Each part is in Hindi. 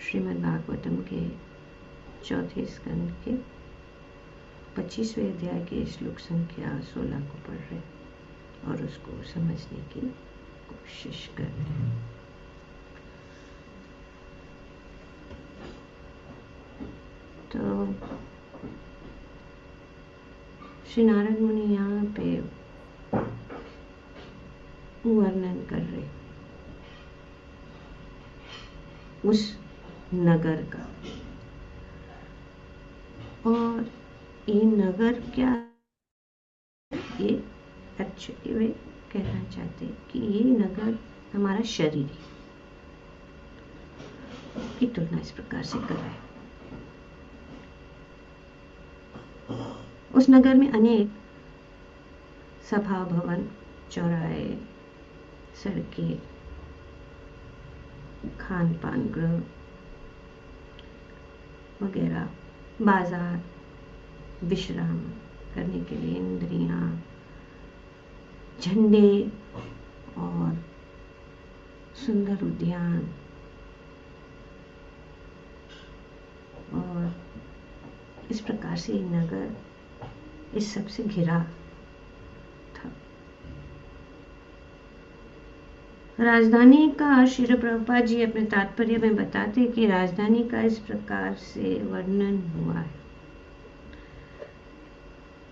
श्रीमद् भागवतम के चौथे स्कंद के 25वें अध्याय के श्लोक संख्या 16 को पढ़ रहे और उसको समझने की कोशिश कर रहे हैं। तो श्री नारद मुनि यहाँ पे वर्णन कर रहे उस नगर का, और ये नगर क्या, ये एक्चुअली वे कहना चाहते कि ये नगर हमारा शरीर की तुलना इस प्रकार से कर रहे हैं। उस नगर में अनेक सभा भवन, चौराहे, सड़कें, खान पान गृह वगैरह, बाजार, विश्राम करने के लिए इंद्रियां, झंडे और सुंदर उद्यान और इस प्रकार से ये नगर इस सब से घिरा था। राजधानी का श्रील प्रभुपाद जी अपने तात्पर्य में बताते कि राजधानी का इस प्रकार से वर्णन हुआ है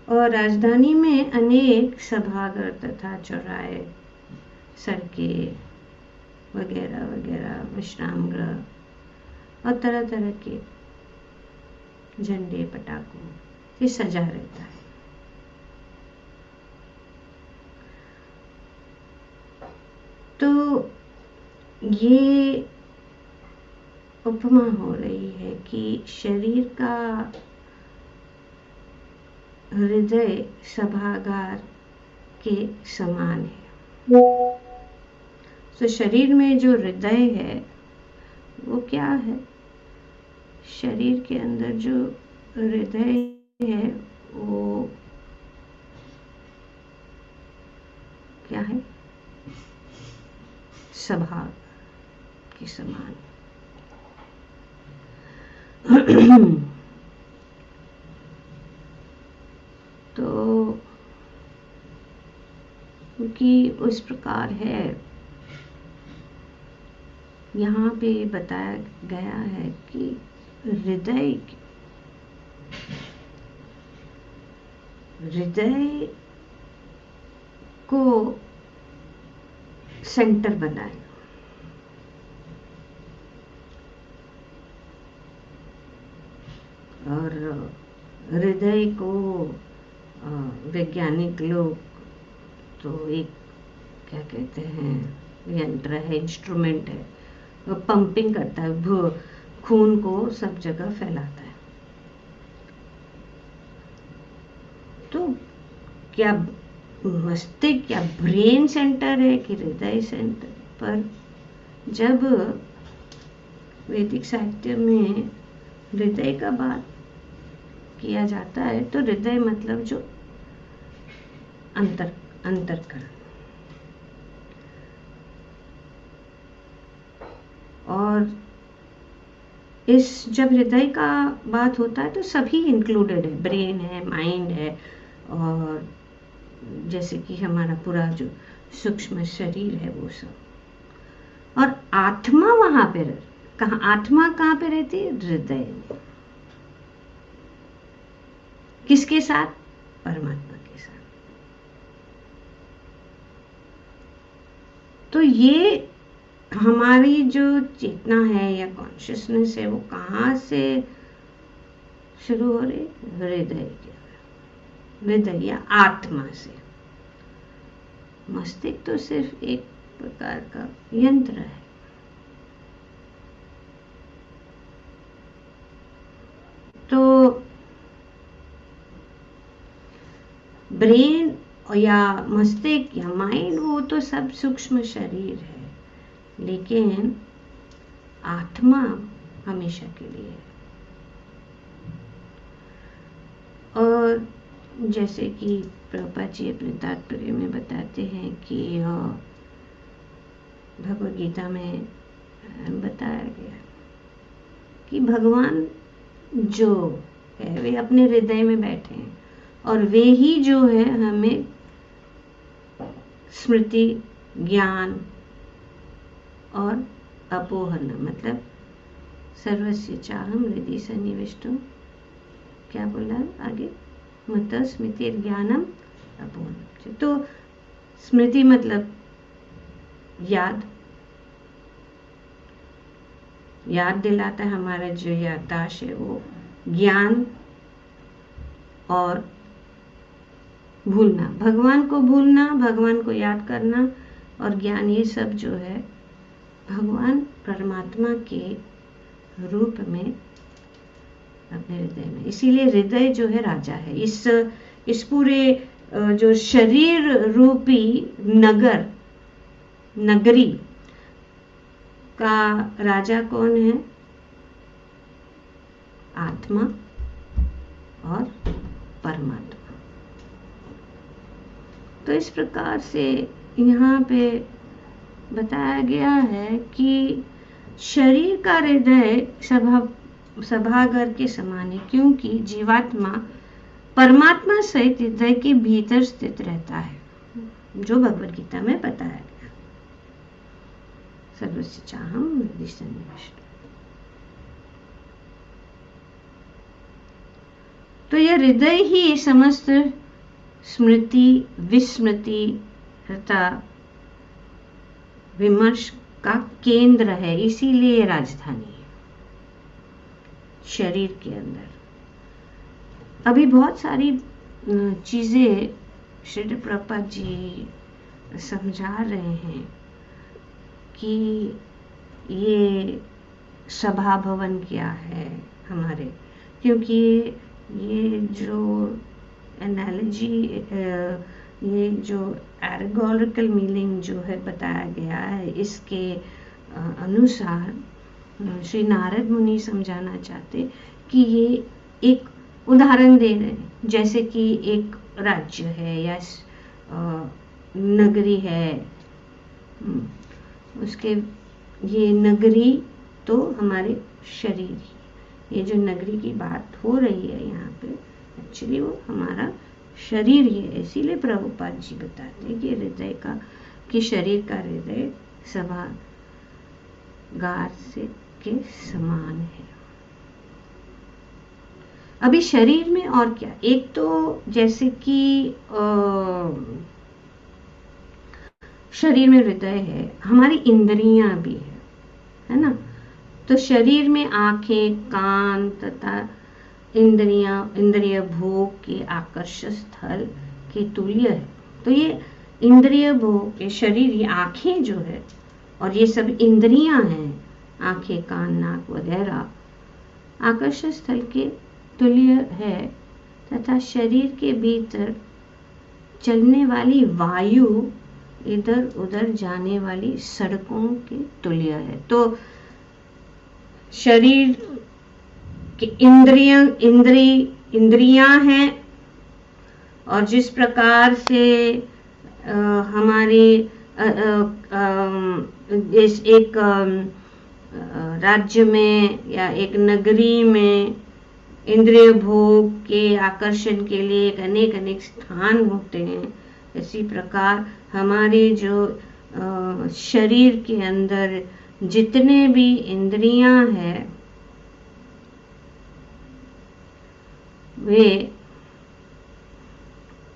और राजधानी में अनेक सभागार तथा चौराहे, सड़कें वगैरह वगैरह, विश्राम गृह और तरह तरह के झंडे पटाखों से सजा रहता है। तो ये उपमा हो रही है कि शरीर का हृदय सभागार के समान है। तो शरीर में जो हृदय है वो क्या है? शरीर के अंदर जो हृदय है वो क्या है? सभा के समान। तो क्योंकि उस प्रकार है, यहाँ पे बताया गया है कि हृदय को सेंटर बनाए और हृदय को वैज्ञानिक लोग तो एक क्या कहते हैं, यंत्र है, इंस्ट्रूमेंट है, वो पंपिंग करता है, खून को सब जगह फैलाता है। तो क्या मस्तिष्क या ब्रेन सेंटर है कि हृदय सेंटर? पर जब वैदिक साहित्य में हृदय का बात किया जाता है तो हृदय मतलब जो अंतःकरण, और इस जब हृदय का बात होता है तो सभी इंक्लूडेड है, ब्रेन है, माइंड है, और जैसे कि हमारा पूरा जो सूक्ष्म शरीर है वो सब। और आत्मा वहां पे आत्मा कहाँ पे रहती है? हृदय में। किसके साथ? परमात्मा के साथ। तो ये हमारी जो चेतना है या कॉन्शियसनेस है वो कहाँ से शुरू हो रही? हृदय या आत्मा से। मस्तिष्क तो सिर्फ एक प्रकार का यंत्र है। तो ब्रेन या मस्तिष्क या माइंड वो तो सब सूक्ष्म शरीर है, लेकिन आत्मा हमेशा के लिए है। और जैसे कि प्रभुपाद जी अपने तात्पर्य में बताते हैं कि भगवद गीता में बताया गया कि भगवान जो है वे अपने हृदय में बैठे हैं और वे ही जो है हमें स्मृति, ज्ञान और अपोहन मतलब सर्वस्य चाहम हृदि सन्निविष्टो, क्या बोला आगे, मत स्मृति ज्ञानम अपोहन। तो स्मृति मतलब याद दिलाता है, हमारा जो याददाश्त है वो, ज्ञान और भूलना, भगवान को भूलना, भगवान को याद करना और ज्ञान, ये सब जो है भगवान परमात्मा के रूप में अपने हृदय में। इसीलिए हृदय जो है राजा है। इस पूरे जो शरीर रूपी नगरी का राजा कौन है? आत्मा और परमात्मा। तो इस प्रकार से यहाँ पे बताया गया है कि शरीर का हृदय सभागार के समान है, क्योंकि जीवात्मा परमात्मा सहित हृदय के भीतर स्थित रहता है, जो भगवद गीता में बताया गया। सर्वस्य चाहम हृदि सन्निविष्टो। तो यह हृदय ही समस्त स्मृति, विस्मृति तथा विमर्श का केंद्र है, इसीलिए राजधानी है शरीर के अंदर। अभी बहुत सारी चीजें श्री प्रभुपाद जी समझा रहे हैं कि ये सभा भवन क्या है हमारे, क्योंकि ये जो एनालॉजी, ये जो एल्गोरिकल मीनिंग जो है बताया गया है, इसके अनुसार श्री नारद मुनि समझाना चाहते कि ये एक उदाहरण दे रहे हैं, जैसे कि एक राज्य है या नगरी है, उसके ये नगरी तो हमारे शरीर, ये जो नगरी की बात हो रही है यहाँ पे एक्चुअली वो हमारा शरीर ही है। इसीलिए प्रभुपाद जी बताते हैं कि हृदय का, कि शरीर का हृदय सभागार से के समान है। अभी शरीर में और क्या, एक तो जैसे कि शरीर में हृदय है, हमारी इंद्रियां भी है ना। तो शरीर में आंखें, कान तथा इंद्रिय भोग के आकर्षण स्थल के तुल्य है। तो ये इंद्रिय भोग के शरीर, ये आंखें जो है और ये सब इंद्रियां हैं, आंखें, कान, नाक वगैरह आकर्षण स्थल के तुल्य है, तथा शरीर के भीतर चलने वाली वायु इधर उधर जाने वाली सड़कों के तुल्य है। तो शरीर की इंद्रियां हैं, और जिस प्रकार से हमारे एक राज्य में या एक नगरी में इंद्रिय भोग के आकर्षण के लिए अनेक स्थान होते हैं, इसी प्रकार हमारे जो शरीर के अंदर जितने भी इंद्रियां हैं वे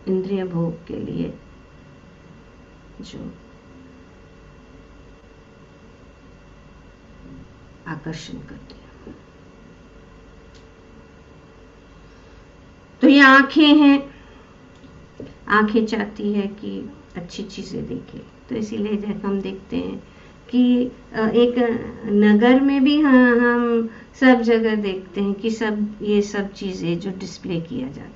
इंद्रिय भोग के लिए जो आकर्षण करते हैं। तो ये आंखें हैं, आंखें चाहती है कि अच्छी चीजें देखें, तो इसीलिए जब हम देखते हैं कि एक नगर में भी हम सब जगह देखते हैं कि ये सब चीजें जो डिस्प्ले किया जाता है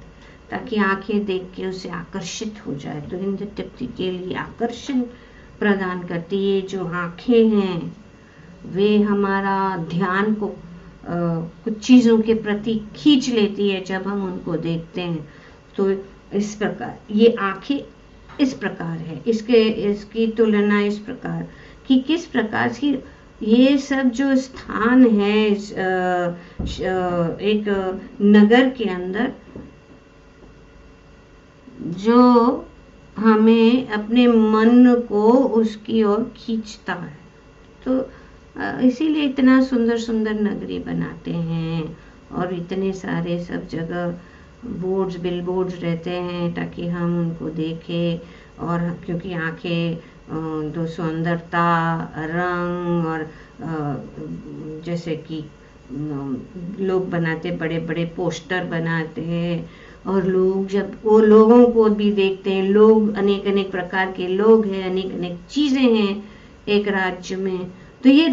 ताकि आंखें देख के उसे आकर्षित हो जाए। तो इंद्रिय तृप्ति के लिए आकर्षण प्रदान करती है। जो आंखें हैं वे हमारा ध्यान को कुछ चीजों के प्रति खींच लेती है जब हम उनको देखते हैं। तो इस प्रकार ये आंखें इस प्रकार है, इसकी तुलना इस प्रकार कि किस प्रकार की ये सब जो स्थान है एक नगर के अंदर, जो हमें अपने मन को उसकी ओर खींचता है। तो इसीलिए इतना सुंदर सुंदर नगरी बनाते हैं और इतने सारे सब जगह बोर्ड्स, बिल बोर्ड्स रहते हैं ताकि हम उनको देखें। और क्योंकि आंखें तो सुंदरता, रंग और जैसे कि लोग बनाते, बड़े बड़े पोस्टर बनाते हैं और लोग जब वो लोगों को भी देखते हैं, लोग अनेक अनेक प्रकार के लोग हैं, अनेक अनेक चीज़ें हैं एक राज्य में, तो ये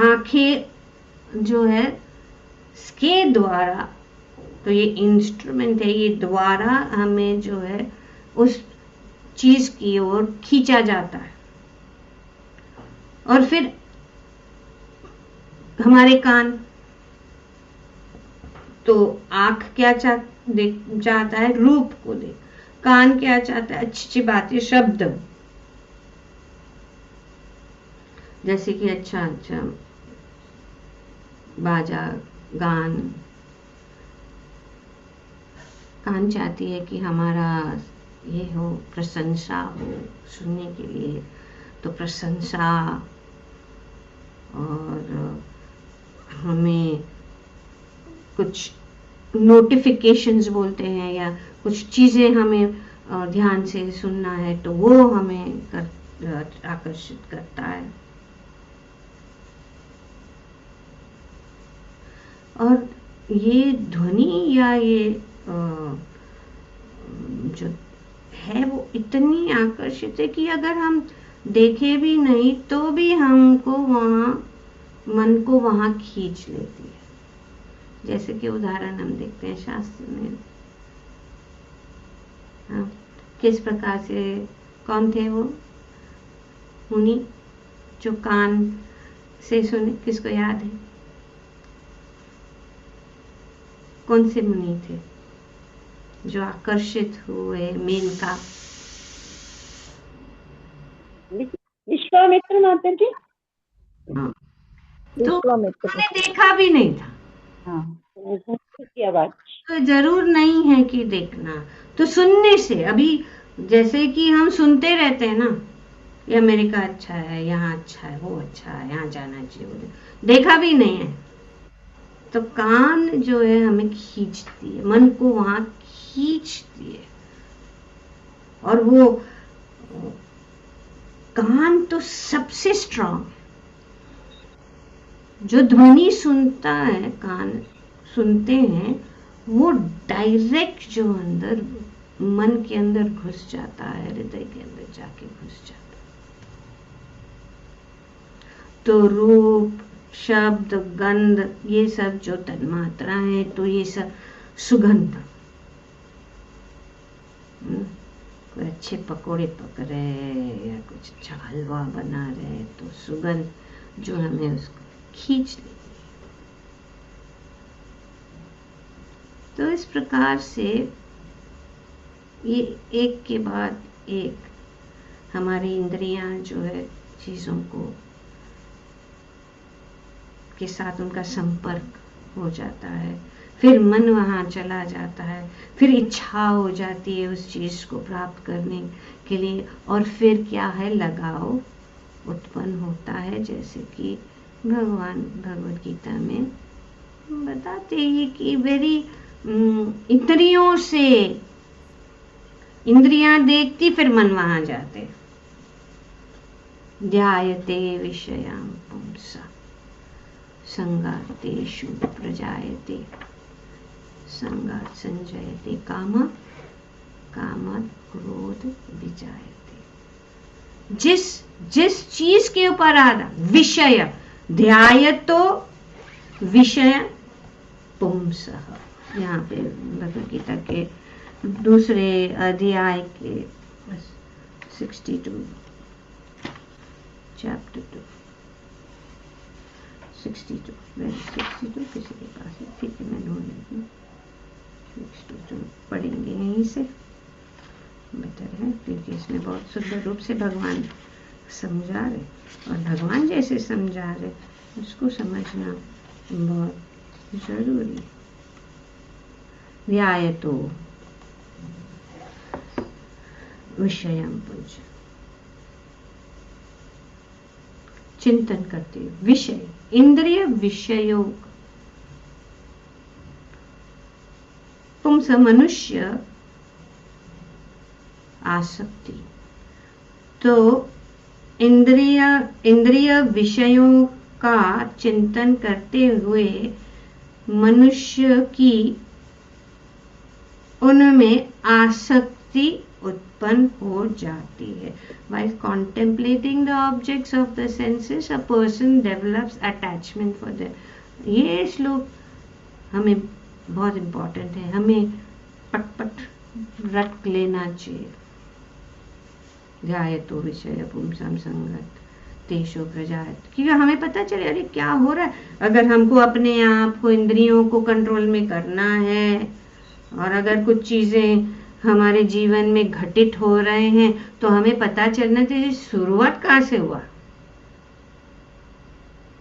आंखें जो है इसके द्वारा, तो ये इंस्ट्रूमेंट है, ये द्वारा हमें जो है उस चीज की ओर खींचा जाता है। और फिर हमारे कान, तो आंख क्या चाहता है? रूप को देख। कान क्या चाहता है? अच्छी अच्छी बातें, शब्द, जैसे कि अच्छा अच्छा बाजा गान। कान चाहती है कि हमारा ये हो, प्रशंसा हो सुनने के लिए, तो प्रशंसा, और हमें कुछ नोटिफिकेशंस बोलते हैं या कुछ चीज़ें हमें ध्यान से सुनना है, तो वो हमें आकर्षित करता है। और ये ध्वनि या ये जो है वो इतनी आकर्षित है कि अगर हम देखे भी नहीं तो भी हमको वहाँ, मन को वहाँ खींच लेती है। जैसे कि उदाहरण हम देखते हैं शास्त्र में, हाँ, किस प्रकार से, कौन थे वो मुनि जो कान से सुने? किसको याद है? कौन से मुनि थे जो आकर्षित हुए मेनका? विश्वामित्र माता जी। हाँ, तो विश्वामित्र उन्होंने देखा भी नहीं था। हाँ, की आवाज। तो जरूर नहीं है कि देखना, तो सुनने से, अभी जैसे कि हम सुनते रहते हैं ना, ये अमेरिका अच्छा है, यहाँ अच्छा है, वो अच्छा है, यहाँ जाना चाहिए, वो देखा भी नहीं है, तो कान जो है हमें खींचती है, मन को वहां खींचती है। और वो कान तो सबसे स्ट्रांग, जो ध्वनि सुनता है, कान सुनते हैं, वो डायरेक्ट जो अंदर मन के अंदर घुस जाता है, हृदय के अंदर जाके घुस जाता है। तो रूप, शब्द, गंध, ये सब जो तन्मात्रा है, तो ये सब सुगंध, कोई अच्छे पकोड़े पक रहे हैं या कुछ अच्छा हलवा बना रहे हैं, तो सुगंध जो हमें उसको खींच लेती है। तो इस प्रकार से ये एक के बाद एक हमारी इंद्रियां जो है चीज़ों को के साथ उनका संपर्क हो जाता है, फिर मन वहाँ चला जाता है, फिर इच्छा हो जाती है उस चीज़ को प्राप्त करने के लिए, और फिर क्या है, लगाव उत्पन्न होता है। जैसे कि भगवान भगवद गीता में बताते हैं कि वेरी इंद्रियों से, इंद्रियां देखती फिर मन वहां जाते, ध्यायते विषयां पुंसा संगातेषु प्रजायते संगात् संजयते कामः कामात् क्रोध विजायते। जिस जिस चीज के ऊपर आधा विषय, ध्यायतो विषय पुंसः, यहाँ पे भगवद गीता के दूसरे अध्याय के 62 चैप्टर 2 62 किसी के पास है? ठीक है, मैं ढूंढ लेती हूँ। 62 पढ़ेंगे यहीं से, बेटर है, क्योंकि इसमें बहुत सुंदर रूप से भगवान समझा रहे और भगवान जैसे समझा रहे, उसको समझना बहुत जरूरी। ध्यायतो विषयम पुंज, चिंतन करते विषय, इंद्रिय विषयों, पुंस मनुष्य आसक्ति। तो इंद्रिय विषयों का चिंतन करते हुए मनुष्य की उनमें आसक्ति उत्पन्न हो जाती है। By contemplating the objects of the senses, a person develops attachment for them. ये श्लोक हमें बहुत इम्पोर्टेंट है, हमें पट रट लेना चाहिए। ध्यायतो विषय पुंसम संगत तेषु प्रजायत, क्योंकि हमें पता चले अरे क्या हो रहा है। अगर हमको अपने आप को, इंद्रियों को कंट्रोल में करना है, और अगर कुछ चीजें हमारे जीवन में घटित हो रहे हैं, तो हमें पता चलना चाहिए शुरुआत कहाँ से हुआ।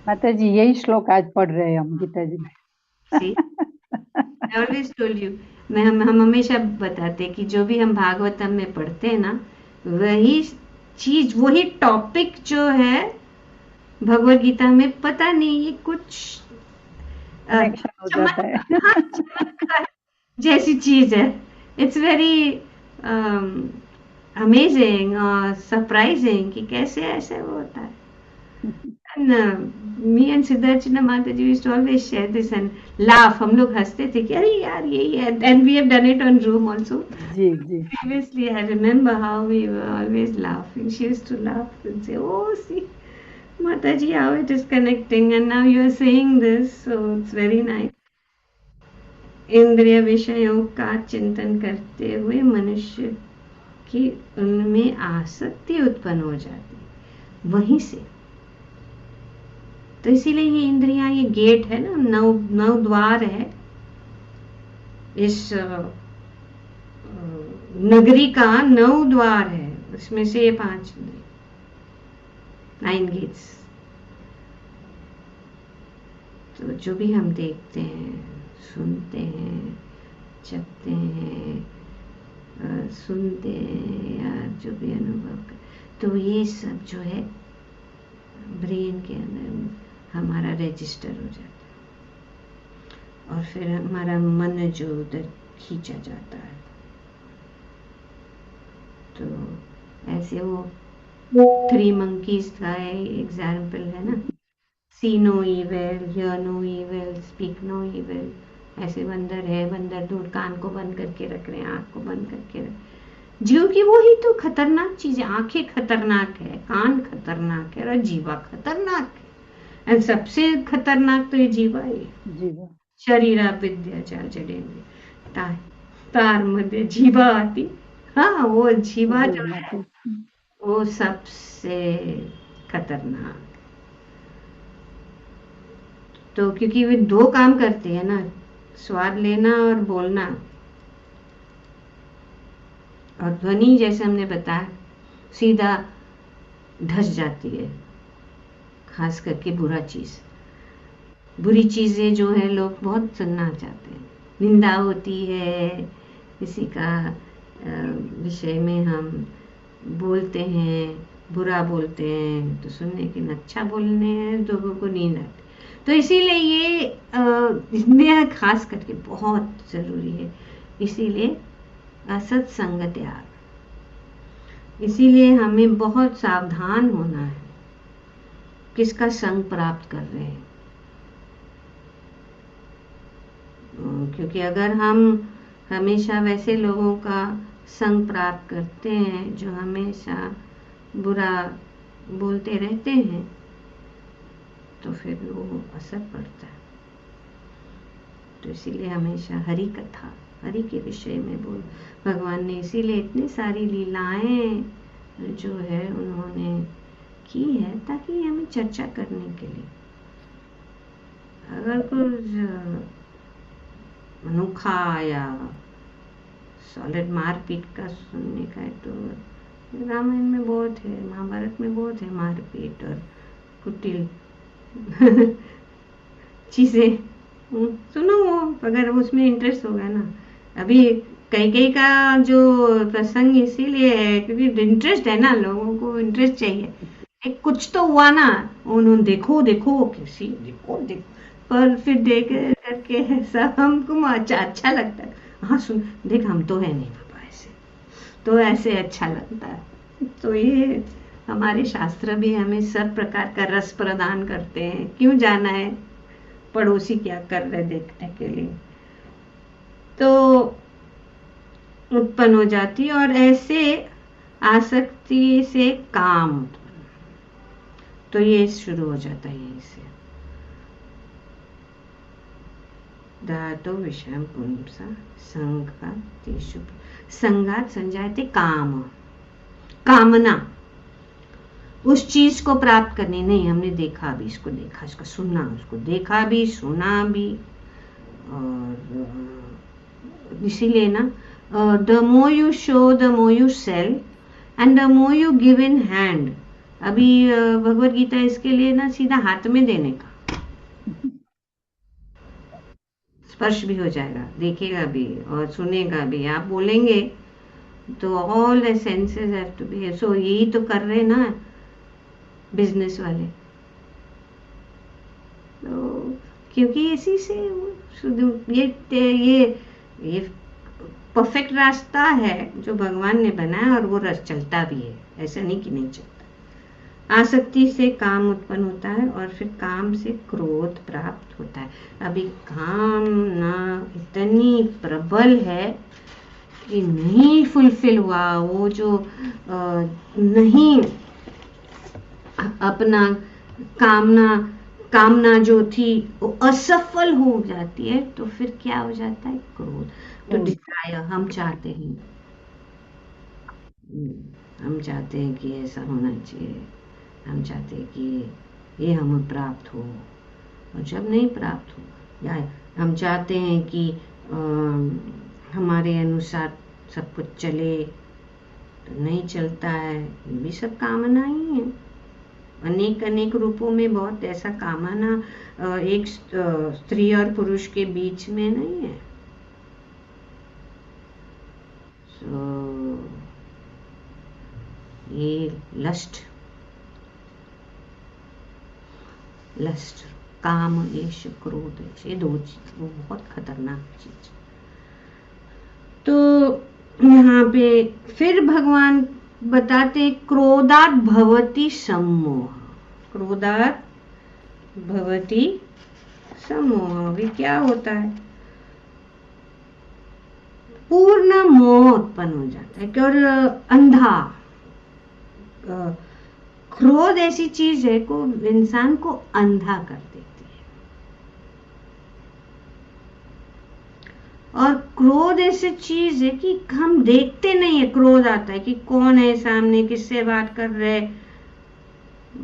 माता जी यही श्लोक आज पढ़ रहे हैं हम गीता जी में। See, I always told you, हम हमेशा बताते कि जो भी हम भागवतम में पढ़ते हैं ना, वही चीज, वही टॉपिक जो है भगवत गीता में, पता नहीं ये कुछ कनेक्शन हो जाता है। चमत्कार जैसी चीज है। इट्स वेरी अमेजिंग और सरप्राइजिंग कि कैसे ऐसे वो होता है। And me and Siddharth Mata ji used to always share this and laugh. हम लोग हंसते थे कि अरे यार यही है, and we have done it on Zoom also. Ji ji. Previously, I remember how we were always laughing. She used to laugh and say, "Oh, see, Mataji, how it is connecting." And now you are saying this, so it's very nice. इंद्रिय विषयों का चिंतन करते हुए मनुष्य की उनमें आसक्ति उत्पन्न हो जाती है, वहीं से। तो इसीलिए ये इंद्रियां, ये गेट है ना, नौ द्वार है इस नगरी का, 9 द्वार है, उसमें से ये 5 9 गेट्स। तो जो भी हम देखते हैं, सुनते हैं, जपते हैं, सुनते हैं, या जो भी अनुभव कर, तो ये सब जो है ब्रेन के अंदर हमारा रजिस्टर हो जाता है, और फिर हमारा मन जो उधर खींचा जाता है। तो ऐसे वो 3 monkeys का एग्जाम्पल है ना, see no evil, hear no evil, speak no evil. ऐसे बंदर है, बंदर दूर कान को बंद करके रख रहे हैं, आंख को बंद करके रख। जीव की वो ही तो खतरनाक चीज है। आंखें खतरनाक है, कान खतरनाक है, और जीवा खतरनाक है। एंड सबसे खतरनाक तो ये जीवा है। शरीरा विद्या चार जडेंद्रिय तार मध्य जीवा आती। हाँ, वो जीवा जो है वो सबसे खतरनाक। तो क्योंकि वे 2 काम करते हैं ना, स्वाद लेना और बोलना। और ध्वनि जैसे हमने बताया सीधा धस जाती है, खास करके बुरी चीजें जो है लोग बहुत सुनना चाहते हैं। निंदा होती है, किसी का विषय में हम बोलते हैं, बुरा बोलते हैं, तो सुनने के अच्छा बोलने हैं, लोगों को नींद आती। तो इसीलिए ये इसमें खास करके बहुत जरूरी है। इसीलिए असत संग त्याग, इसीलिए हमें बहुत सावधान होना है किसका संग प्राप्त कर रहे हैं। क्योंकि अगर हम हमेशा वैसे लोगों का संग प्राप्त करते हैं जो हमेशा बुरा बोलते रहते हैं, तो फिर वो असर पड़ता है। तो इसीलिए हमेशा हरि कथा, हरि के विषय में बोल। भगवान ने इसीलिए इतनी सारी लीलाएं जो है उन्होंने की है, ताकि हमें चर्चा करने के लिए। अगर कुछ अनोखा या सॉलिड मारपीट का सुनने का है, तो रामायण में बहुत है, महाभारत में बहुत है मारपीट और कुटिल चीजें। सुनो वो, अगर उसमें इंटरेस्ट होगा ना। अभी कई का जो प्रसंग इसीलिए है क्योंकि इंटरेस्ट है ना, लोगों को इंटरेस्ट चाहिए। एक कुछ तो हुआ ना, उन्होंने देखो देखो किसी देखो देखो, पर फिर देख करके ऐसा हमको अच्छा लगता है। हाँ सुन देख, हम तो है नहीं पापा ऐसे, तो ऐसे अच्छा लगता है। तो ये हमारे शास्त्र भी हमें सब प्रकार का रस प्रदान करते हैं। क्यों जाना है पड़ोसी क्या कर रहे देखने के लिए, तो उत्पन्न हो जाती है। और ऐसे आसक्ति से काम, तो ये शुरू हो जाता है यहीं से। धातु विषम पुंसा संघातेषु, संघात संजायते काम, कामना, उस चीज को प्राप्त करनी। नहीं, हमने देखा भी, इसको देखा, इसको सुना, उसको देखा भी सुना भी। और इसीलिए ना, the more you show the more you sell and the more you give in hand. अभी भगवत गीता इसके लिए ना सीधा हाथ में देने का, स्पर्श भी हो जाएगा, देखेगा भी और सुनेगा भी। आप बोलेंगे तो all the senses have to be. So यही तो कर रहे ना बिजनेस वाले, तो क्योंकि इसी से ये परफेक्ट रास्ता है जो भगवान ने बनाया, और वो रस चलता भी है, ऐसा नहीं कि नहीं चलता। आसक्ति से काम उत्पन्न होता है और फिर काम से क्रोध प्राप्त होता है। अभी काम ना इतनी प्रबल है कि नहीं फुलफिल हुआ, वो जो नहीं अपना कामना जो थी वो असफल हो जाती है, तो फिर क्या हो जाता है, क्रोध। तो डिजायर, हम चाहते हैं, हम चाहते हैं कि ऐसा होना चाहिए, हम चाहते हैं कि ये हमें प्राप्त हो, और जब नहीं प्राप्त हो, या हम चाहते हैं कि हमारे अनुसार सब कुछ चले, तो नहीं चलता है। ये भी सब कामना ही है, अनेक अनेक रूपों में। बहुत ऐसा कामना एक स्त्री और पुरुष के बीच में नहीं है। ये लस्ट, काम, ईश, क्रोध, ये दो चीज वो बहुत खतरनाक चीज। तो यहाँ पे फिर भगवान बताते, क्रोधात भवति सम्मोह, क्रोधात भवति सम्मोह। अभी क्या होता है, पूर्ण मोह उत्पन्न हो जाता है। और अंधा, क्रोध ऐसी चीज है को इंसान को अंधा कर देती है। और क्रोध ऐसी चीज है कि हम देखते नहीं है, क्रोध आता है कि कौन है सामने, किससे बात कर रहे,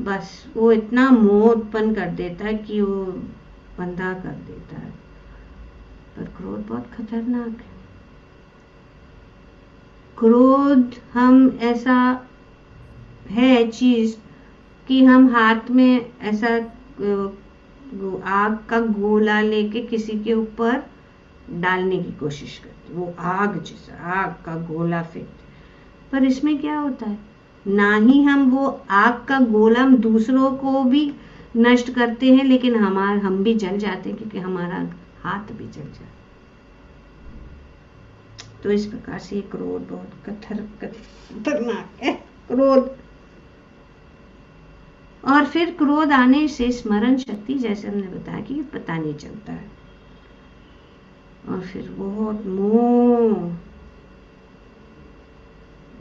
बस वो इतना मोह उत्पन्न कर देता है कि वो अंधा कर देता है। पर क्रोध बहुत खतरनाक है। क्रोध हम ऐसा है चीज कि हम हाथ में ऐसा आग का गोला लेके किसी के ऊपर डालने की कोशिश करते, वो आग जैसा आग का गोला फेंकते। पर इसमें क्या होता है, ना ही हम वो आग का गोला हम दूसरों को भी नष्ट करते हैं, लेकिन हम भी जल जाते हैं, क्योंकि हमारा हाथ भी जल जाता है। तो इस प्रकार से क्रोध बहुत खतरनाक है, क्रोध। और फिर क्रोध आने से स्मरण शक्ति, जैसे हमने बताया कि पता नहीं चलता है, और फिर बहुत मोह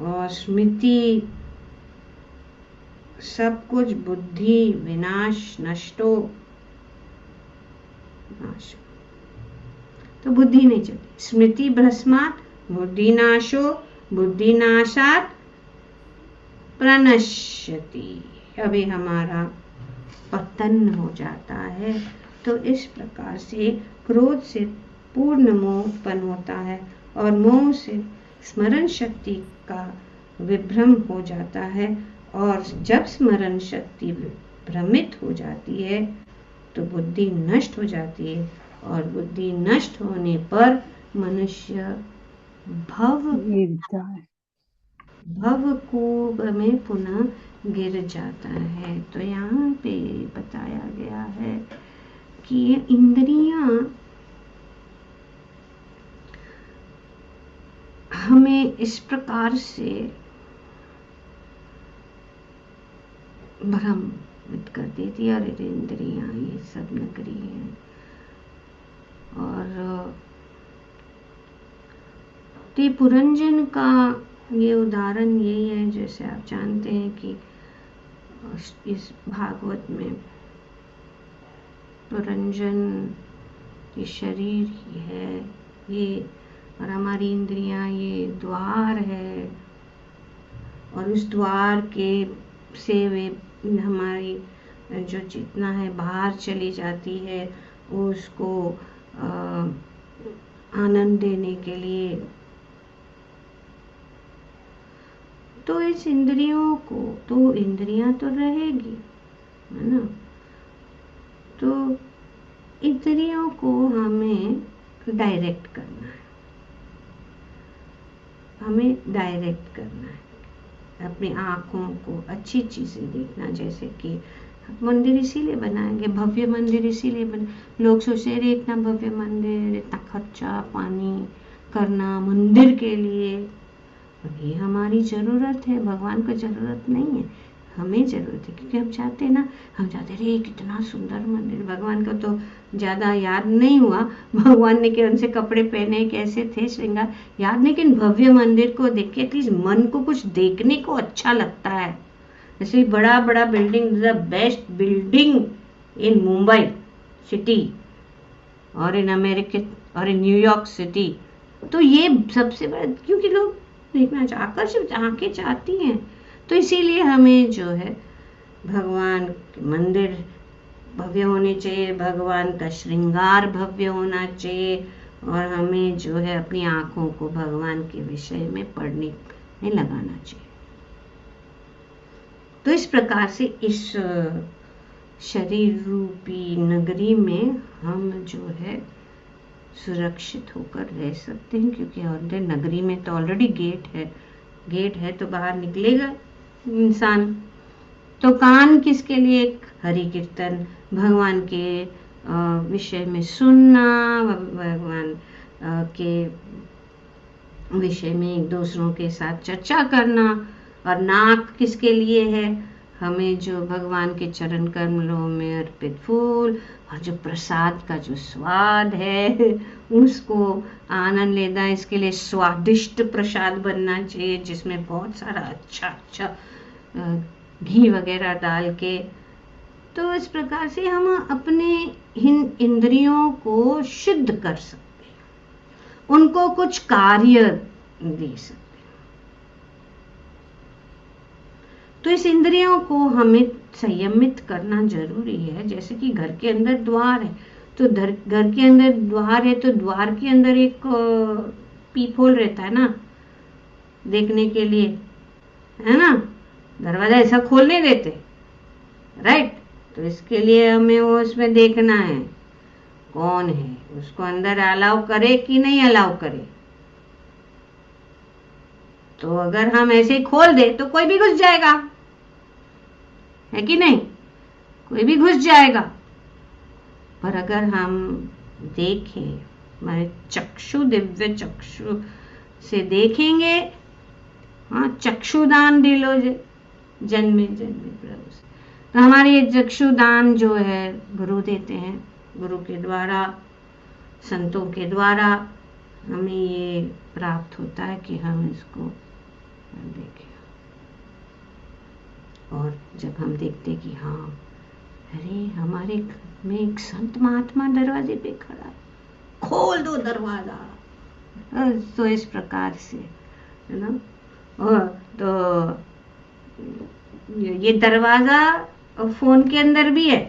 और स्मृति, सब कुछ, बुद्धि विनाश, नष्टो नाश। तो बुद्धि नहीं चलती, स्मृति भ्रष्मात् बुद्धि नाशो, बुद्धि नाशात् प्रणश्यति। अभी हमारा पतन हो जाता है। तो इस प्रकार से क्रोध से पूर्ण मोह उत्पन्न होता है, और मोह से स्मरण शक्ति का विभ्रम हो जाता है, और जब स्मरण शक्ति भ्रमित हो जाती है तो बुद्धि नष्ट हो जाती है, और बुद्धि नष्ट होने पर मनुष्य भव गिरता है। भवकूप में पुनः गिर जाता है। तो यहाँ पे बताया गया है कि ये इंद्रियां हमें इस प्रकार से भ्रमित कर देती है, अरे इंद्रियां ये सब नकली है। और पुरंजन का ये उदाहरण यही है, जैसे आप जानते हैं कि इस भागवत में पुरंजन ये शरीर ही है ये, और हमारी इंद्रियां ये द्वार है, और उस द्वार के से वे हमारी जो चेतना है बाहर चली जाती है, उसको आनंद देने के लिए। तो इस इंद्रियों को, तो इंद्रियां तो रहेगी, है ना। तो इंद्रियों को हमें डायरेक्ट करना है, हमें डायरेक्ट करना है। अपनी आँखों को अच्छी चीज़ें देखना, जैसे कि मंदिर इसीलिए बनाएंगे, भव्य मंदिर इसीलिए लोग सोचते हैं इतना भव्य मंदिर, इतना खर्चा पानी करना मंदिर के लिए, ये हमारी ज़रूरत है, भगवान को ज़रूरत नहीं है, हमें ज़रूरत है। क्योंकि हम चाहते हैं ना, हम चाहते रहे कितना सुंदर मंदिर। भगवान को तो ज़्यादा याद नहीं हुआ, भगवान ने कि उनसे कपड़े पहने कैसे थे, श्रृंगार याद नहीं, लेकिन भव्य मंदिर को देख के एटलीस्ट मन को कुछ देखने को अच्छा लगता है। जैसे बड़ा बड़ा building, the best building in Mumbai city और इन अमेरिका और इन न्यूयॉर्क सिटी, तो ये सबसे बड़ा, क्योंकि लोग देखना आकर्षित आंखें चाहती हैं। तो इसीलिए हमें जो है भगवान के मंदिर भव्य होने चाहिए, भगवान का श्रृंगार भव्य होना चाहिए, और हमें जो है अपनी आँखों को भगवान के विषय में पढ़ने में लगाना चाहिए। तो इस प्रकार से इस शरीर रूपी नगरी में हम जो है सुरक्षित होकर रह सकते हैं, क्योंकि ऑलरेडी नगरी में तो ऑलरेडी गेट है तो बाहर निकलेगा इंसान। तो कान किसके लिए? हरि कीर्तन, भगवान के विषय में सुनना, भगवान के विषय में एक दूसरों के साथ चर्चा करना। और नाक किसके लिए है? हमें जो भगवान के चरण कमलों में अर्पित फूल और जो प्रसाद का जो स्वाद है उसको आनंद लेना। इसके लिए स्वादिष्ट प्रसाद बनना चाहिए, जिसमें बहुत सारा अच्छा घी वगैरह डाल के। तो इस प्रकार से हम अपने इंद्रियों को शुद्ध कर सकते हैं, उनको कुछ कार्य दे सकते हैं। तो इस इंद्रियों को हमें संयमित करना जरूरी है। जैसे कि घर के अंदर द्वार है, तो घर के अंदर द्वार है तो द्वार के अंदर एक पीप होल रहता है ना देखने के लिए, है ना। दरवाजा ऐसा खोल नहीं देते, राइट। तो इसके लिए हमें वो उसमें देखना है कौन है, उसको अंदर अलाउ करे कि नहीं अलाउ करे। तो अगर हम ऐसे ही खोल दे तो कोई भी घुस जाएगा, है कि नहीं? कोई भी घुस जाएगा। पर अगर हम देखें, हमारे चक्षु, दिव्य चक्षु से देखेंगे, हाँ, चक्षुदान दिलो जन्मे जन्मे प्रभु से, तो हमारे ये चक्षुदान जो है गुरु देते हैं। गुरु के द्वारा, संतों के द्वारा हमें ये प्राप्त होता है कि हम इसको देखें। और जब हम देखते कि हाँ, अरे हमारे घर में एक संत महात्मा दरवाजे पे खड़ा है, खोल दो दरवाजा। तो इस प्रकार से, है ना। और तो ये दरवाजा फोन के अंदर भी है।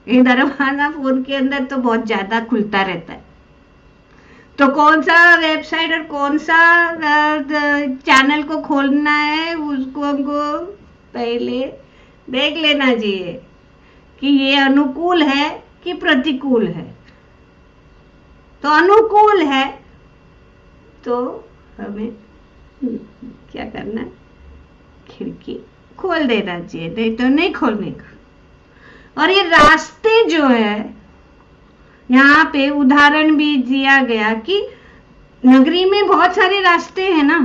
ये दरवाजा फोन के अंदर तो बहुत ज्यादा खुलता रहता है, तो कौन सा वेबसाइट और कौन सा चैनल को खोलना है उसको हमको पहले देख लेना चाहिए कि ये अनुकूल है कि प्रतिकूल है। तो अनुकूल है तो हमें क्या करना है, खिड़की खोल देना चाहिए, नहीं तो नहीं खोलने का। और ये रास्ते जो है, यहाँ पे उदाहरण भी दिया गया कि नगरी में बहुत सारे रास्ते हैं ना,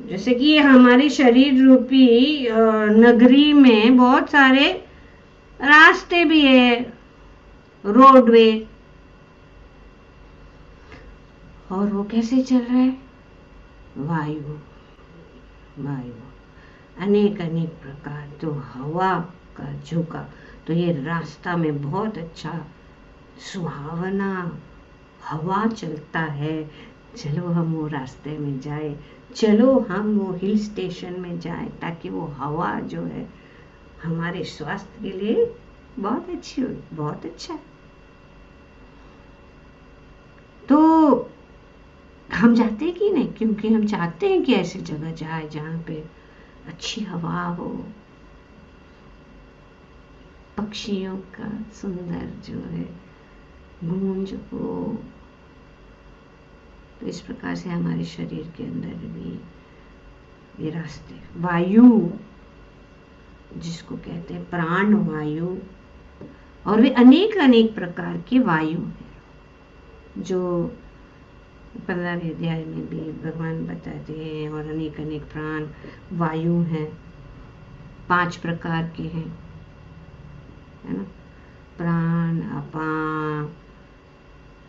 जैसे कि हमारे शरीर रूपी नगरी में बहुत सारे रास्ते भी है, रोडवे। और वो कैसे चल रहा है, वायु अनेक अनेक प्रकार, तो हवा का झोंका। तो ये रास्ता में बहुत अच्छा सुहावना हवा चलता है, चलो हम वो रास्ते में जाए, चलो हम वो हिल स्टेशन में जाए, ताकि वो हवा जो है हमारे स्वास्थ्य के लिए बहुत अच्छी हो, बहुत अच्छा है। तो हम जाते हैं कि नहीं, क्योंकि हम चाहते हैं कि ऐसी जगह जाए जहाँ पे अच्छी हवा हो, पक्षियों का सुंदर जो है गूंज हो। तो इस प्रकार से हमारे शरीर के अंदर भी ये रास्ते, वायु जिसको कहते हैं प्राण वायु, और वे अनेक अनेक प्रकार की वायु है जो 15वें अध्याय में भी भगवान बताते हैं। और अनेक अनेक प्राण वायु हैं, 5 प्रकार के हैं, है ना, प्राण, अपान,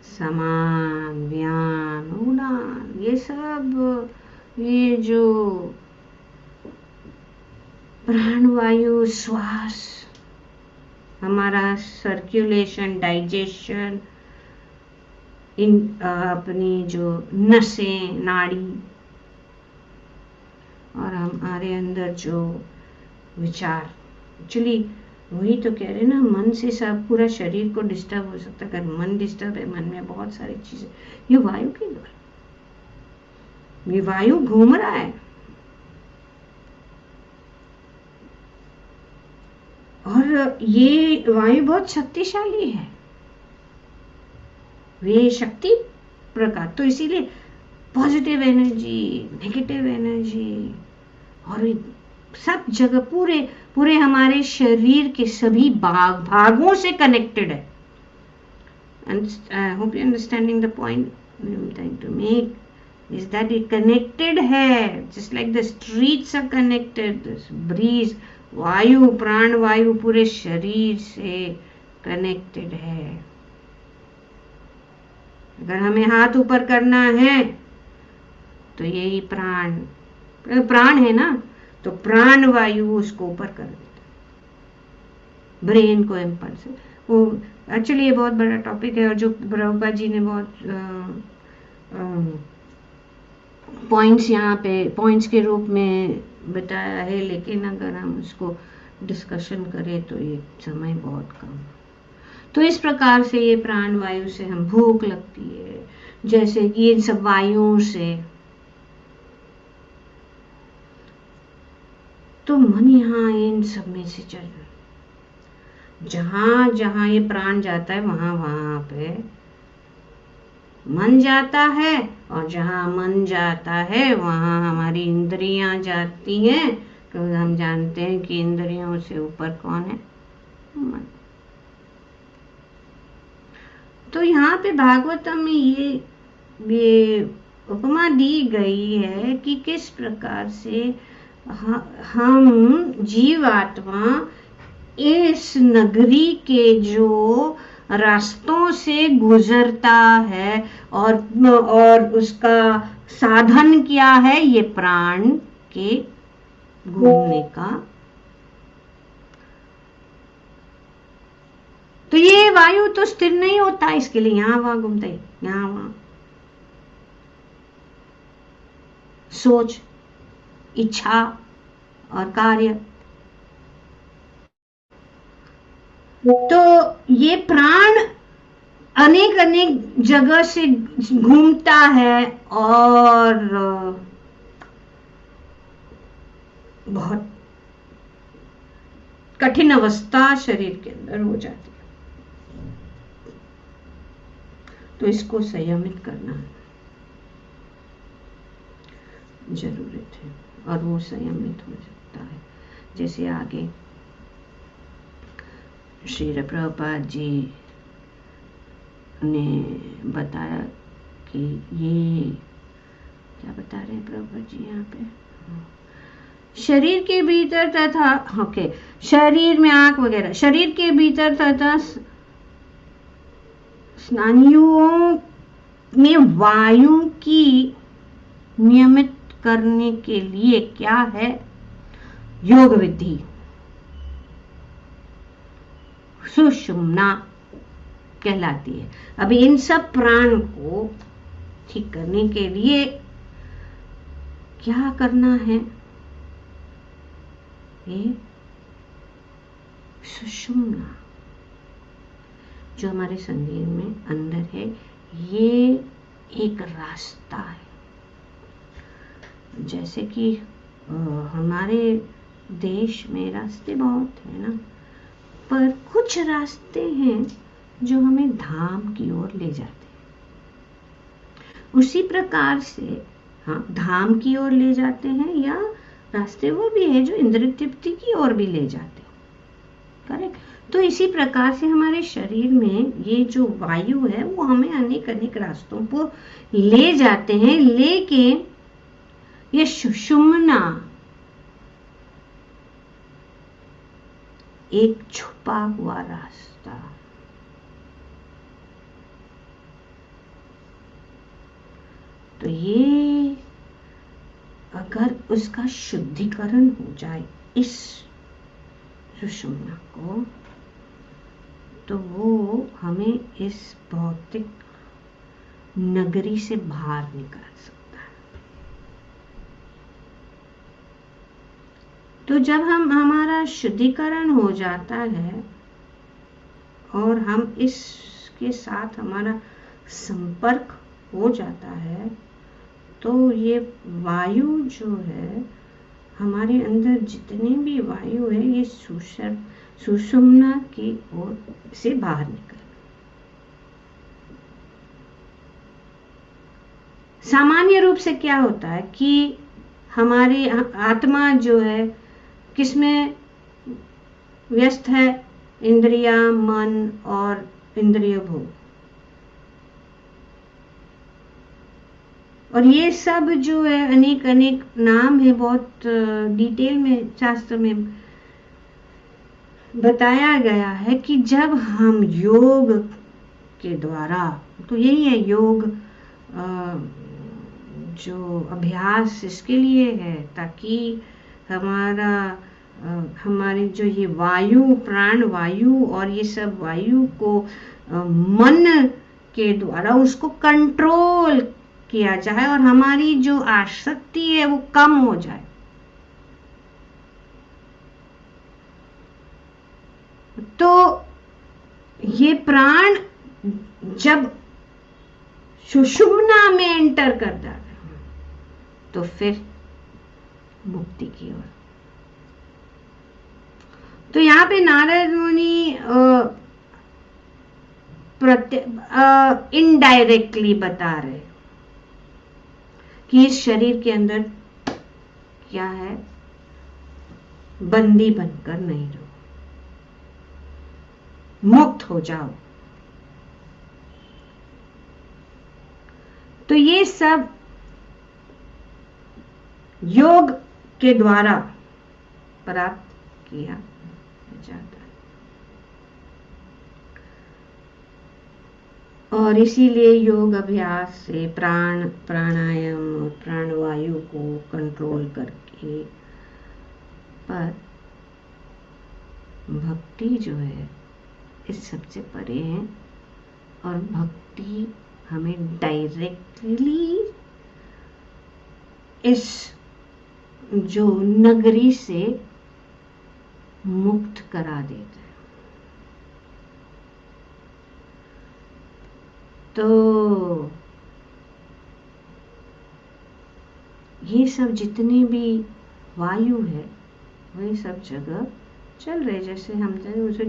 समान, व्यान, उड़ान, ये सब, ये जो प्राण वायु, श्वास, हमारा सर्कुलेशन, डाइजेशन, इन अपनी जो नसें, नाड़ी, और हमारे अंदर जो विचार, एक्चुअली वही तो कह रहे हैं ना, मन से सब पूरा शरीर को डिस्टर्ब हो सकता है। अगर मन डिस्टर्ब है, मन में बहुत सारी चीजें, ये वायु के द्वारा, ये वायु घूम रहा है। और ये वायु बहुत शक्तिशाली है, वे शक्ति प्रकार। तो इसीलिए पॉजिटिव एनर्जी, नेगेटिव एनर्जी, और सब जगह पूरे पूरे हमारे शरीर के सभी भागों से कनेक्टेड है। I hope you understanding the point I am trying to make, is that it connected है, just like the streets are connected, breeze, वायु, प्राण वायु पूरे शरीर से कनेक्टेड है। अगर हमें हाथ ऊपर करना है तो यही प्राण है ना, तो प्राण वायु उसको ऊपर कर देता, ब्रेन को इम्पल्स। वो एक्चुअली ये बहुत बड़ा टॉपिक है, और जो प्रभुपाद जी ने बहुत पॉइंट्स यहाँ पे पॉइंट्स के रूप में बताया है, लेकिन अगर हम उसको डिस्कशन करें तो ये समय बहुत कम। तो इस प्रकार से ये प्राण वायु से हम भूख लगती है, जैसे कि इन सब वायुओं से, तो मन यहाँ इन सब में से चल रहा है। जहां जहां ये प्राण जाता है वहां वहां पे मन जाता है, और जहां मन जाता है वहां हमारी इंद्रियां जाती हैं, क्योंकि हम जानते हैं कि इंद्रियों से ऊपर कौन है, मन। तो यहाँ पे भागवतम में ये उपमा दी गई है कि किस प्रकार से हम जीवात्मा इस नगरी के जो रास्तों से गुजरता है, और उसका साधन क्या है, ये प्राण के घूमने का। तो ये वायु तो स्थिर नहीं होता, इसके लिए यहां वहां घूमता है, यहां वहां सोच, इच्छा और कार्य। तो ये प्राण अनेक अनेक जगह से घूमता है और बहुत कठिन अवस्था शरीर के अंदर हो जाती है। तो इसको संयमित करना जरूरत है और वो संयमित हो सकता है। जैसे आगे श्री प्रभुपाद जी ने बताया कि ये क्या बता रहे हैं प्रभुपाद जी यहाँ पे, शरीर के भीतर तथा शरीर में आंख वगैरह, शरीर के भीतर तथा स्नायुओं में वायु की नियमित करने के लिए क्या है योग विधि, सुषुम्ना कहलाती है। अभी इन सब प्राण को ठीक करने के लिए क्या करना है, ये सुषुम्ना जो हमारे शरीर में अंदर है, ये एक रास्ता है। जैसे कि हमारे देश में रास्ते बहुत है ना, पर कुछ रास्ते हैं जो हमें धाम की ओर ले जाते हैं। उसी प्रकार से धाम की ओर ले जाते हैं, या रास्ते वो भी है जो इंद्रिय तृप्ति की ओर भी ले जाते हैं। करेक्ट। तो इसी प्रकार से हमारे शरीर में ये जो वायु है वो हमें अनेक अनेक रास्तों पर ले जाते हैं, लेकिन ये सुषुम्ना एक छुपा हुआ रास्ता, तो ये अगर उसका शुद्धिकरण हो जाए इस सुषुम्ना को, तो वो हमें इस भौतिक नगरी से बाहर निकाल सकता है। तो जब हमारा शुद्धिकरण हो जाता है और हम इसके साथ हमारा संपर्क हो जाता है, तो ये वायु जो है, हमारे अंदर जितने भी वायु है, ये सुषुम्ना की ओर से बाहर निकल। सामान्य रूप से क्या होता है कि हमारी आत्मा जो है किसमें व्यस्त है, इंद्रिया, मन और इंद्रिय भोग, और ये सब जो है अनेक अनेक नाम है, बहुत डिटेल में शास्त्र में बताया गया है कि जब हम योग के द्वारा, तो यही है योग, जो अभ्यास इसके लिए है ताकि हमारी जो ये वायु, प्राण वायु और ये सब वायु को मन के द्वारा उसको कंट्रोल किया जाए और हमारी जो आसक्ति है वो कम हो जाए। तो ये प्राण जब सुषुम्ना में एंटर कर जाता है, तो फिर मुक्ति की ओर। तो यहाँ पे नारद मुनि इनडायरेक्टली बता रहे कि इस शरीर के अंदर क्या है, बंदी बनकर नहीं रहो, मुक्त हो जाओ। तो ये सब योग के द्वारा प्राप्त किया जाता है, और इसीलिए योग अभ्यास से प्राणायाम और प्राणवायु को कंट्रोल करके, पर भक्ति जो है इस सबसे परे है, और भक्ति हमें डायरेक्टली इस जो नगरी से मुक्त करा देता है। तो ये सब जितने भी वायु है वही सब जगह चल रहे, जैसे हम उसे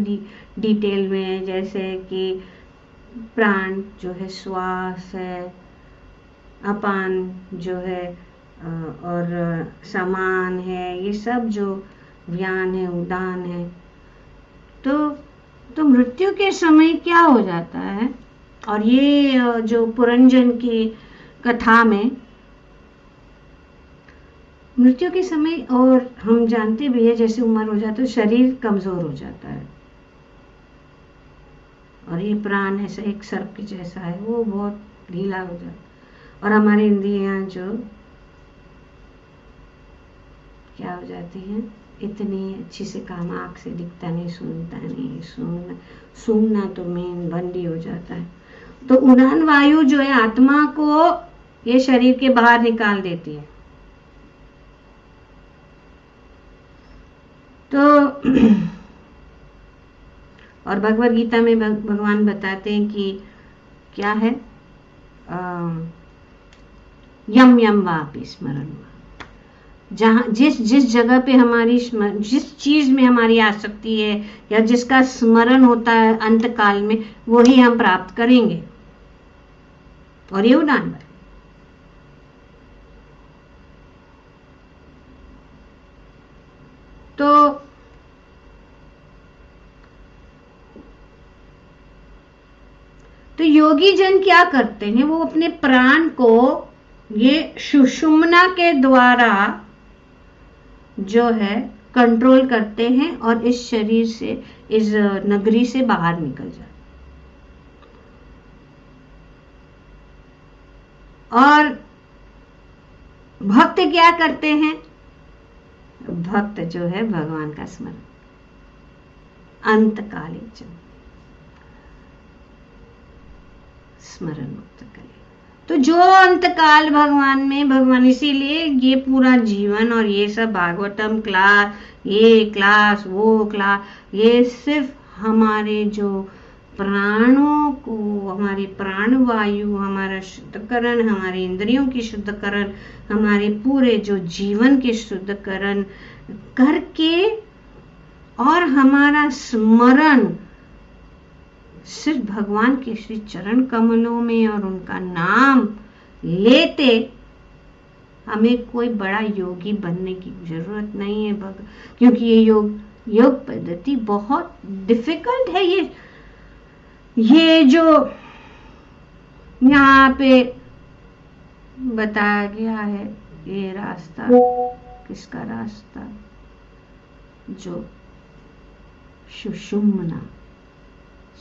डिटेल में, जैसे कि प्राण जो है, श्वास है, अपान जो है, और समान है, ये सब जो व्यान है, उदान है। तो मृत्यु के समय क्या हो जाता है, और ये जो पुरंजन की कथा में मृत्यु के समय, और हम जानते भी है जैसे उम्र हो जाता है तो शरीर कमजोर हो जाता है, और ये प्राण ऐसा एक सर्प के जैसा है, वो बहुत ढीला हो जाता है, और हमारी इंद्रियां जो क्या हो जाती हैं, इतनी अच्छी से काम, आँख से दिखता नहीं, सुनता नहीं, सूंघना तो मेन बंद ही हो जाता है। तो उड़ान वायु जो है आत्मा को ये शरीर के बाहर निकाल देती है। तो और भगवद गीता में भगवान बताते हैं कि क्या है, यम यम वापि स्मरण, जहाँ जिस जगह पे हमारी जिस चीज में हमारी आसक्ति है या जिसका स्मरण होता है अंत काल में, वही हम प्राप्त करेंगे, और ये उड़ान है। तो योगी जन क्या करते हैं, वो अपने प्राण को ये सुषुम्ना के द्वारा जो है कंट्रोल करते हैं, और इस शरीर से, इस नगरी से बाहर निकल जाते। और भक्त क्या करते हैं, भक्त जो है भगवान का स्मरण अंतकालीन स्मरण मुक्त करे। तो जो अंतकाल भगवान में, भगवान इसीलिए ये पूरा जीवन और ये सब भागवतम क्लास, ये क्लास, वो क्लास, ये सिर्फ हमारे जो प्राणों को, हमारे प्राण वायु, हमारा शुद्धकरण, हमारे इंद्रियों की शुद्धकरण, हमारे पूरे जो जीवन के शुद्धकरण करके, और हमारा स्मरण सिर्फ भगवान के श्री चरण कमलों में और उनका नाम लेते, हमें कोई बड़ा योगी बनने की जरूरत नहीं है, क्योंकि ये योग पद्धति बहुत डिफिकल्ट है। ये जो यहाँ पे बताया गया है, ये रास्ता किसका रास्ता, जो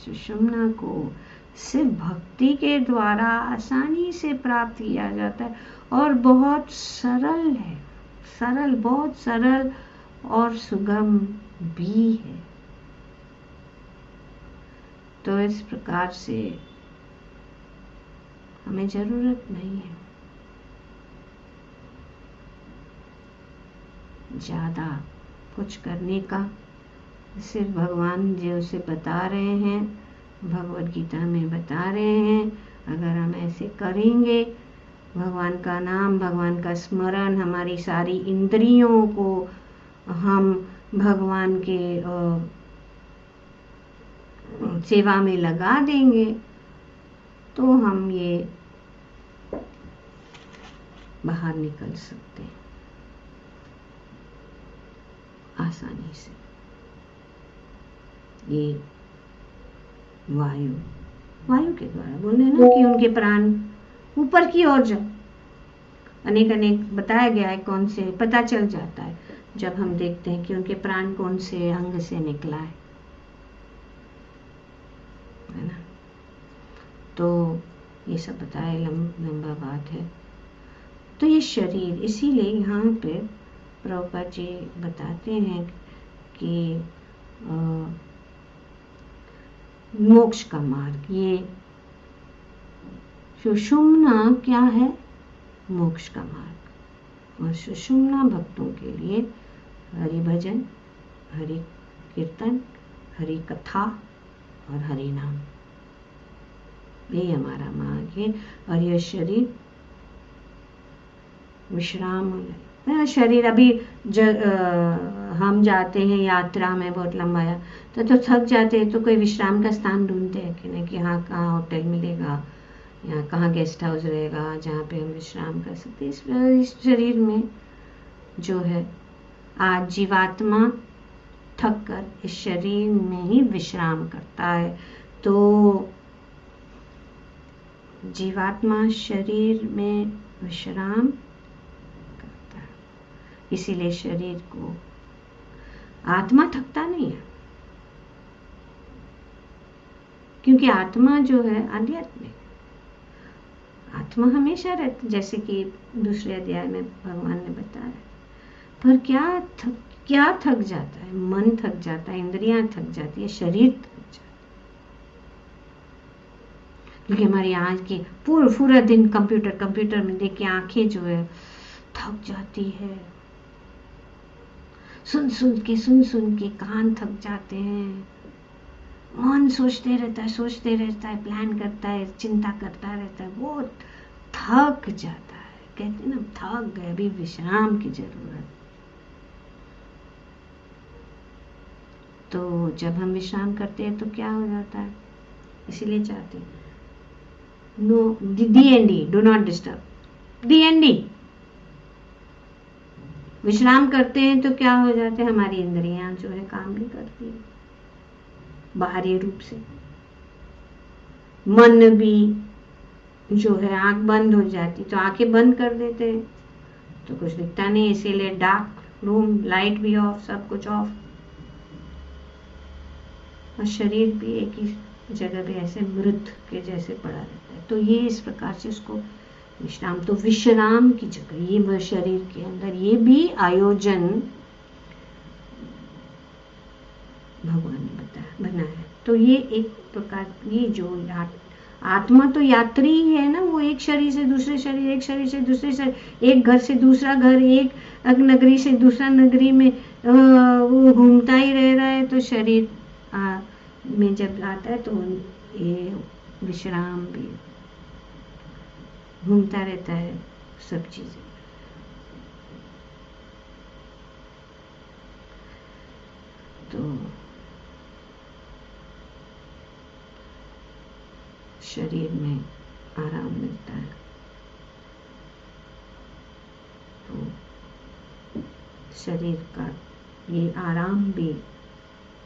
सुषुम्ना को सिर्फ भक्ति के द्वारा आसानी से प्राप्त किया जाता है, और बहुत सरल है, बहुत सरल और सुगम भी है। तो इस प्रकार से हमें जरूरत नहीं है ज्यादा कुछ करने का, सिर्फ भगवान जो उसे बता रहे हैं, भगवद गीता में बता रहे हैं, अगर हम ऐसे करेंगे, भगवान का नाम, भगवान का स्मरण, हमारी सारी इंद्रियों को हम भगवान के सेवा में लगा देंगे, तो हम ये बाहर निकल सकते हैं आसानी से। ये वायु के द्वारा बोले ना कि उनके प्राण ऊपर की ओर जाए, अनेक बताया गया है, कौन से पता चल जाता है जब हम देखते हैं कि उनके प्राण कौन से अंग से निकला है ना। तो ये सब बताया, लंबा बात है। तो ये शरीर, इसीलिए यहाँ पे प्रभुपाद जी बताते हैं कि मोक्ष का मार्ग, ये सुषुम्ना क्या है, मोक्ष का मार्ग। और सुषुम्ना भक्तों के लिए हरि भजन, हरि कीर्तन, हरि कथा और हरि नाम, यही हमारा मार्ग है। और यह शरीर विश्राम हो जाए। शरीर अभी हम जाते हैं यात्रा में बहुत लंबा तो थक जाते हैं, तो कोई विश्राम का स्थान ढूंढते हैं कि नहीं, कि हाँ कहाँ होटल मिलेगा या कहाँ गेस्ट हाउस रहेगा जहाँ पे हम विश्राम कर सकते। इस शरीर में जो है आज जीवात्मा थक कर इस शरीर में ही विश्राम करता है। तो जीवात्मा शरीर में विश्राम करता है, इसीलिए शरीर को आत्मा थकता नहीं है, क्योंकि आत्मा जो है आध्यात्मिक, आत्मा हमेशा रहती, जैसे कि दूसरे अध्याय में भगवान ने बताया। पर क्या थक जाता है? मन थक जाता है, इंद्रियां थक जाती है, शरीर थक जाता है, क्योंकि हमारी आज की पूरा दिन कंप्यूटर में देख के आंखें जो है थक जाती है, सुन सुन के कान थक जाते हैं, मन सोचते रहता है, प्लान करता है, चिंता करता रहता है, वो थक जाता है। कहते हैं ना, थक गए, अभी विश्राम की जरूरत। तो जब हम विश्राम करते हैं तो क्या हो जाता है? इसीलिए चाहते हैं no DND, do not disturb, DND। विश्राम करते हैं तो क्या हो जाते हैं? हमारी इंद्रियां जो है काम नहीं करती है बाहरी रूप से, मन भी जो है आंख बंद हो जाती, तो आंखें बंद कर देते हैं तो कुछ दिखता नहीं, इसीलिए डार्क रूम, लाइट भी ऑफ, सब कुछ ऑफ, और शरीर भी एक ही जगह पे ऐसे मृत के जैसे पड़ा रहता है। तो ये इस प्रकार से उसको विश्राम, तो विश्राम की जगह ये शरीर के अंदर ये भी आयोजन भगवान ने बनाया। तो ये एक प्रकार, ये जो आत्मा तो यात्री ही है ना, वो एक शरीर से दूसरे शरीर, एक शरीर से दूसरे शरीर, एक घर से दूसरा घर, एक नगरी से दूसरा नगरी में वो घूमता ही रह रहा है। तो शरीर में जब आता है तो ये विश्राम भी घूमता रहता है सब चीजें। तो शरीर में आराम मिलता है। तो शरीर का ये आराम भी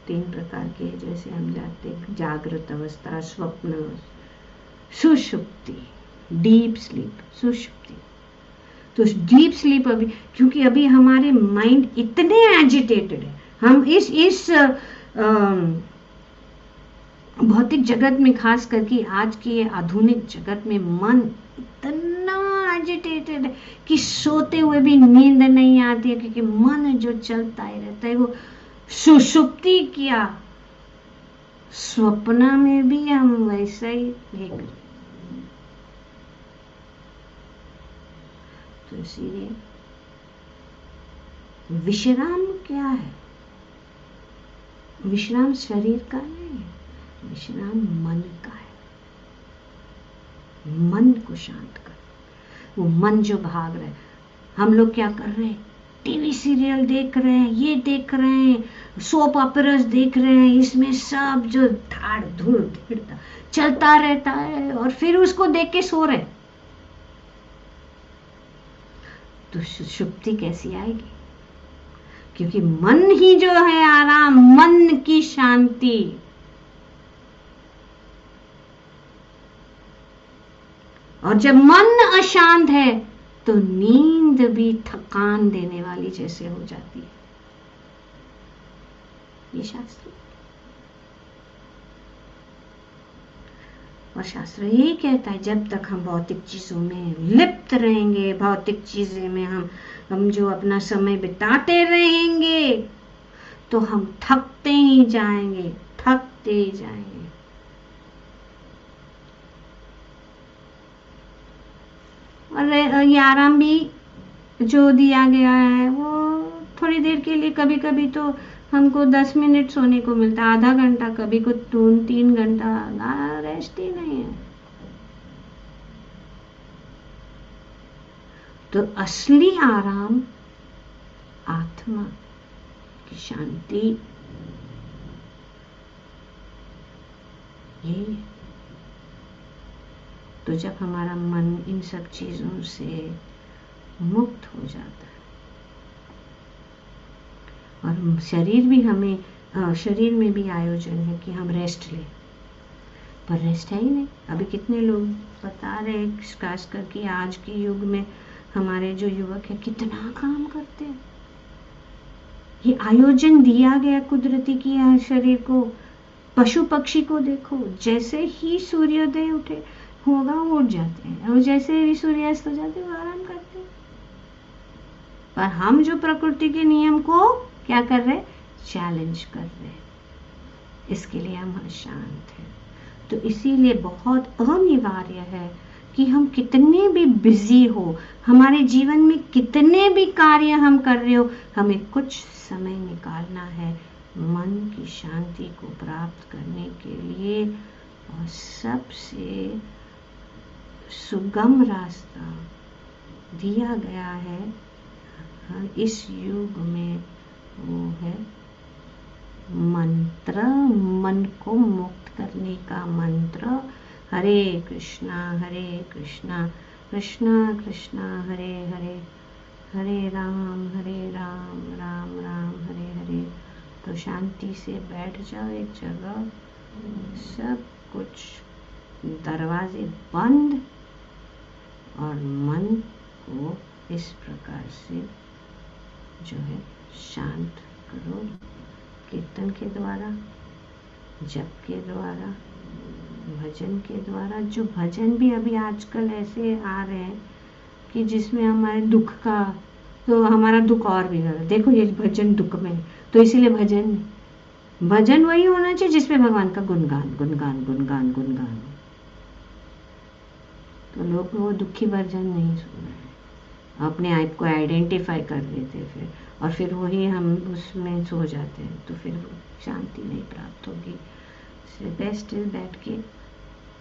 3 प्रकार के हैं, जैसे हम जानते हैं, जागृत अवस्था, स्वप्न, सुषुप्ति, डीप स्लीप, सुषुप्ति। तो डीप स्लीप अभी, क्योंकि अभी हमारे माइंड इतने एजिटेटेड है, हम इस भौतिक जगत में, खास करके आज के आधुनिक जगत में मन इतना एजिटेटेड है कि सोते हुए भी नींद नहीं आती है, क्योंकि मन जो चलता ही रहता है। वो सुषुप्ति क्या, स्वप्न में भी हम वैसा ही देख रहे। तो इसीलिए विश्राम क्या है? विश्राम शरीर का नहीं है, विश्राम मन का है। मन को शांत कर, वो मन जो भाग रहा है, हम लोग क्या कर रहे हैं? टीवी सीरियल देख रहे हैं, ये देख रहे हैं, सोप ऑपेरास देख रहे हैं, इसमें सब जो धाड़ धूड़ चलता रहता है, और फिर उसको देख के सो रहे। तो सुषुप्ति कैसी आएगी? क्योंकि मन ही जो है आराम, मन की शांति। और जब मन अशांत है तो नींद भी थकान देने वाली जैसे हो जाती है। ये शास्त्र, और शास्त्र यही कहता है, जब तक हम भौतिक चीजों में लिप्त रहेंगे, भौतिक चीजें में हम जो अपना समय बिताते रहेंगे, तो हम थकते ही जाएंगे, थकते ही जाएंगे। और ये आराम भी जो दिया गया है वो थोड़ी देर के लिए, कभी कभी तो हमको 10 मिनट सोने को मिलता है, आधा घंटा, कभी को 2-3 घंटा, रेस्ट ही नहीं है। तो असली आराम, आत्मा की शांति यही है। तो जब हमारा मन इन सब चीजों से मुक्त हो जाता है और शरीर भी हमें शरीर में भी आयोजन है कि हम रेस्ट लें, पर रेस्ट है ही नहीं। अभी कितने लोग बता रहे हैं खास करके आज के युग में हमारे जो युवक है कितना काम करते हैं। ये आयोजन दिया गया कुदरती की शरीर को। पशु पक्षी को देखो, जैसे ही सूर्योदय उठे होगा वो उठ जाते हैं और जैसे ही सूर्यास्त हो जाते हैं वो आराम करते हैं। पर हम जो प्रकृति के नियम को क्या कर रहे हैं, चैलेंज कर रहे हैं, इसके लिए हम अशांत हैं। तो इसीलिए बहुत अनिवार्य है कि हम कितने भी बिजी हो, हमारे जीवन में कितने भी कार्य हम कर रहे हो, हमें कुछ समय निकालना है मन की शांति को प्राप्त करने के लिए। और सबसे सुगम रास्ता दिया गया है इस युग में, वो है मंत्र, मन को मुक्त करने का मंत्र। हरे कृष्णा कृष्णा कृष्णा हरे हरे, हरे राम राम राम हरे हरे। तो शांति से बैठ जाओ एक जगह, सब कुछ दरवाजे बंद, और मन को इस प्रकार से जो है शांत करो, कीर्तन के द्वारा, जप के द्वारा, भजन के द्वारा। जो भजन भी अभी आजकल ऐसे आ रहे हैं कि जिसमें हमारे दुख का, तो हमारा दुख और भी ज्यादा, देखो ये भजन दुख में, तो इसीलिए भजन वही होना चाहिए जिसमें भगवान का गुणगान गुणगान गुणगान गुणगान। तो लोग वो दुखी भजन नहीं सुन रहे हैं, अपने आप को आइडेंटिफाई कर लेते फिर, और फिर वही हम उसमें सो जाते हैं, तो फिर शांति नहीं प्राप्त होगी। इसलिए बेस्ट इज बैठ के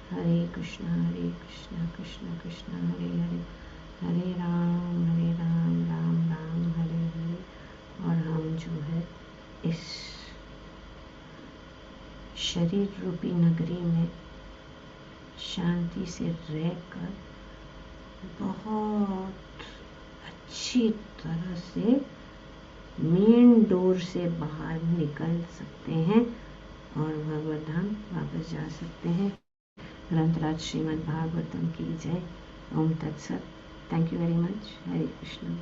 हरे कृष्णा कृष्ण कृष्ण हरे हरे, हरे राम राम राम हरे हरे। और हम जो है इस शरीर रूपी नगरी में शांति से रहकर बहुत अच्छी तरह से मेन डोर से बाहर निकल सकते हैं और भगवत धाम वापस जा सकते हैं। ग्रंथराज श्रीमद् भागवतम की जय। ओम तत्सत। Thank you very much. Hare Krishna.